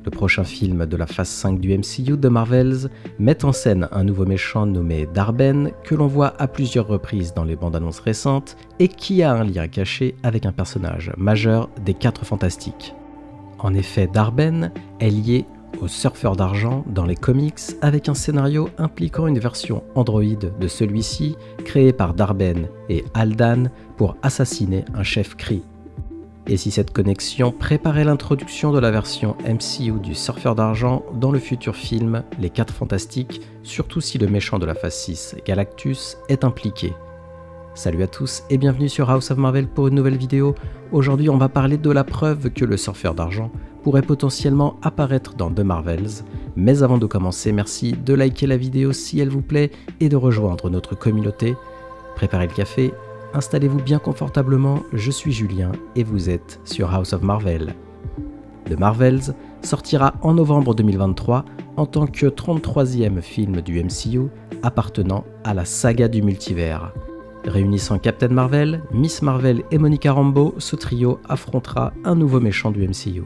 Le prochain film de la phase 5 du MCU de Marvels met en scène un nouveau méchant nommé Dar-Benn que l'on voit à plusieurs reprises dans les bandes annonces récentes et qui a un lien caché avec un personnage majeur des 4 Fantastiques. En effet, Dar-Benn est lié au Surfeur d'Argent dans les comics avec un scénario impliquant une version Android de celui-ci créée par Dar-Benn et Aldan pour assassiner un chef Kree. Et si cette connexion préparait l'introduction de la version MCU du Surfeur d'Argent dans le futur film Les 4 Fantastiques, surtout si le méchant de la phase 6, Galactus, est impliqué. Salut à tous et bienvenue sur House of Marvel pour une nouvelle vidéo. Aujourd'hui on va parler de la preuve que le Surfeur d'Argent pourrait potentiellement apparaître dans The Marvels. Mais avant de commencer, merci de liker la vidéo si elle vous plaît et de rejoindre notre communauté. Préparez le café. Installez-vous bien confortablement, je suis Julien et vous êtes sur House of Marvel. The Marvels sortira en novembre 2023 en tant que 33e film du MCU appartenant à la saga du multivers. Réunissant Captain Marvel, Miss Marvel et Monica Rambeau, ce trio affrontera un nouveau méchant du MCU.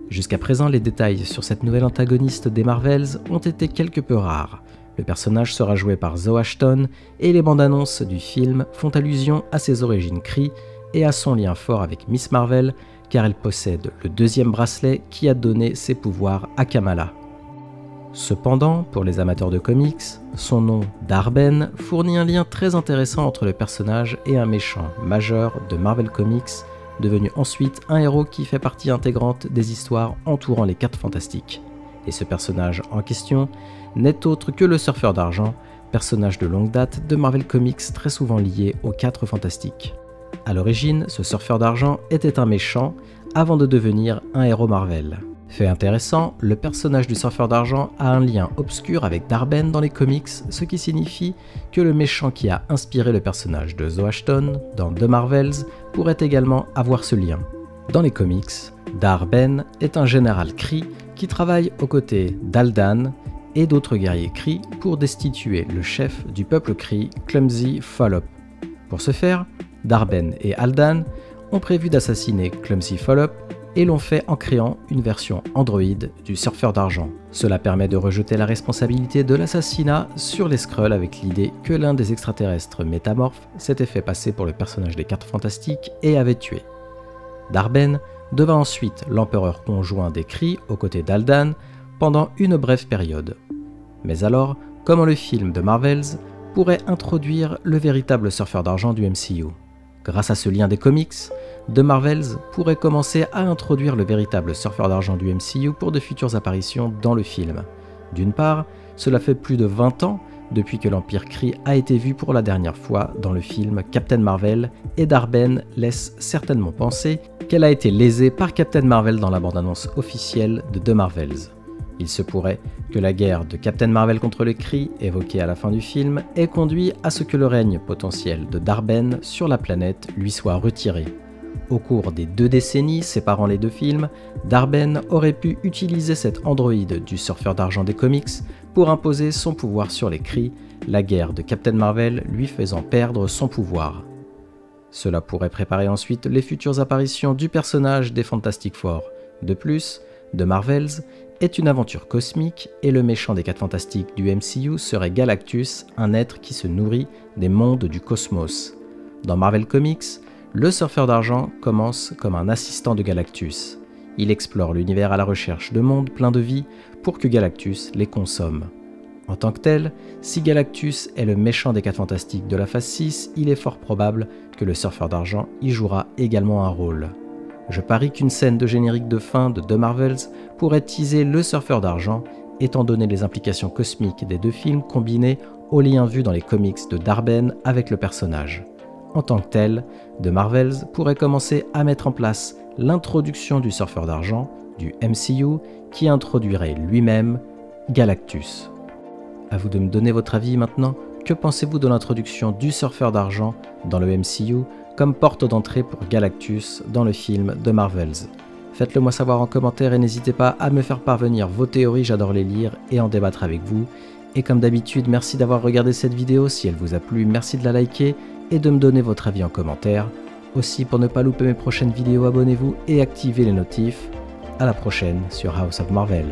Jusqu'à présent, les détails sur cette nouvelle antagoniste des Marvels ont été quelque peu rares. Le personnage sera joué par Zoe Ashton et les bandes annonces du film font allusion à ses origines Kree et à son lien fort avec Miss Marvel car elle possède le 2e bracelet qui a donné ses pouvoirs à Kamala. Cependant, pour les amateurs de comics, son nom Dar-Benn fournit un lien très intéressant entre le personnage et un méchant majeur de Marvel Comics, devenu ensuite un héros qui fait partie intégrante des histoires entourant les 4 Fantastiques. Et ce personnage en question n'est autre que le Surfeur d'Argent, personnage de longue date de Marvel Comics très souvent lié aux 4 Fantastiques. A l'origine, ce Surfeur d'Argent était un méchant avant de devenir un héros Marvel. Fait intéressant, le personnage du Surfeur d'Argent a un lien obscur avec Dar-Benn dans les comics, ce qui signifie que le méchant qui a inspiré le personnage de Zoe Ashton dans The Marvels pourrait également avoir ce lien. Dans les comics, Dar-Benn est un général Kree qui travaille aux côtés d'Aldan et d'autres guerriers Kree pour destituer le chef du peuple Kree, Clumsy Follop. Pour ce faire, Dar-Benn et Aldan ont prévu d'assassiner Clumsy Follop et l'ont fait en créant une version Android du Surfeur d'Argent. Cela permet de rejeter la responsabilité de l'assassinat sur les Skrulls avec l'idée que l'un des extraterrestres métamorphes s'était fait passer pour le personnage des 4 Fantastiques et avait tué. Dar-Benn devint ensuite l'empereur conjoint des Kree aux côtés d'Aldan pendant une brève période. Mais alors, comment le film de Marvels pourrait introduire le véritable Surfeur d'Argent du MCU? Grâce à ce lien des comics, The Marvels pourrait commencer à introduire le véritable Surfeur d'Argent du MCU pour de futures apparitions dans le film. D'une part, cela fait plus de 20 ans depuis que l'Empire Kree a été vu pour la dernière fois dans le film Captain Marvel et Dar-Benn laisse certainement penser qu'elle a été lésée par Captain Marvel dans la bande-annonce officielle de The Marvels. Il se pourrait que la guerre de Captain Marvel contre les Kree, évoquée à la fin du film, ait conduit à ce que le règne potentiel de Dar-Benn sur la planète lui soit retiré. Au cours des 2 décennies séparant les 2 films, Dar-Benn aurait pu utiliser cet androïde du Surfeur d'Argent des comics pour imposer son pouvoir sur les Kree, la guerre de Captain Marvel lui faisant perdre son pouvoir. Cela pourrait préparer ensuite les futures apparitions du personnage des Fantastic Four. De plus, The Marvels est une aventure cosmique et le méchant des 4 Fantastiques du MCU serait Galactus, un être qui se nourrit des mondes du cosmos. Dans Marvel Comics, le Surfeur d'Argent commence comme un assistant de Galactus. Il explore l'univers à la recherche de mondes pleins de vie pour que Galactus les consomme. En tant que tel, si Galactus est le méchant des 4 Fantastiques de la phase 6, il est fort probable que le Surfeur d'Argent y jouera également un rôle. Je parie qu'une scène de générique de fin de The Marvels pourrait teaser le Surfeur d'Argent, étant donné les implications cosmiques des 2 films combinés aux liens vus dans les comics de Dar-Benn avec le personnage. En tant que tel, The Marvels pourrait commencer à mettre en place l'introduction du Surfeur d'Argent, du MCU, qui introduirait lui-même Galactus. À vous de me donner votre avis maintenant. Que pensez-vous de l'introduction du Surfeur d'Argent dans le MCU comme porte d'entrée pour Galactus dans le film The Marvels? Faites-le moi savoir en commentaire et n'hésitez pas à me faire parvenir vos théories, j'adore les lire et en débattre avec vous. Et comme d'habitude, merci d'avoir regardé cette vidéo, si elle vous a plu, merci de la liker et de me donner votre avis en commentaire. Aussi, pour ne pas louper mes prochaines vidéos, abonnez-vous et activez les notifs. à la prochaine sur House of Marvel.